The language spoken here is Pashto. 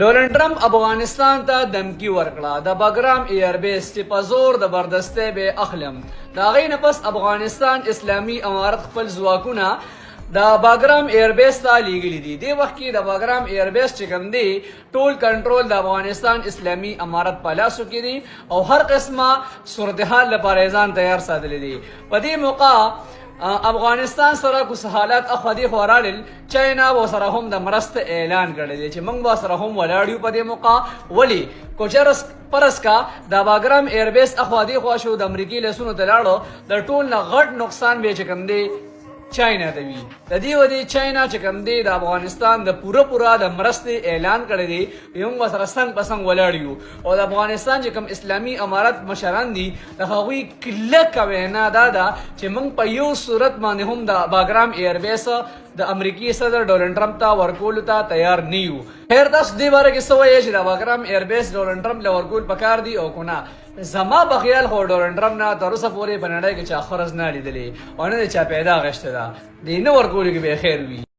ډونلډ ټرمپ افغانستان ته دمکی ورکړه د بګرام ایربیس چې په زور د بردسته به اخلم دا غي نه پس افغانستان اسلامی امارت خپل ځواکونه د باګرام ایربیس ته لیږلي دي د وخت کې د باګرام ایربیس چې کوم دی ټول کنټرول د افغانستان اسلامی امارت په لاسو کې دي او هر قسمه صورتحال لپاره ځان تیار ساتل دي په دې موقع افغانستان سره کوم حالات اخوادي خورالل چاینا و سره هم د مرسته اعلان کړی دی چې موږ و سره هم ولاړیو په دې موقع ولی کوچرس پرسکا د باګرام ایربیس اخوادي خو شو د امریکای لسونو ته لاړو د ټول نه غټ نقصان به چکم دی چاینا ته وی د دې ودی چاینا چې کوم دی د افغانستان د پوره د مرستې اعلان کړی دی یو وسره څنګه پسنګ ولاړیو او د افغانستان چې کوم اسلامی امارت مشران دي د هغوی کلک وینا دا چې موږ په یو صورت باندې هم د باګرام ایربیس د امریکای صدر ډونلډ ټرمپ ته ورکول ته تیار نه یو هر تاسو دې باره کې سوې چې د باګرام ایربیس ډونلډ ټرمپ له ورکول پکار دی او کنه زما بخیال خو ډونلډ ټرمپ نه تر اوسه پورې په نړۍ کې چا خرج نه لیدلې او نه چا پیدا غشته ده دې نه ورکول کې به خیر وي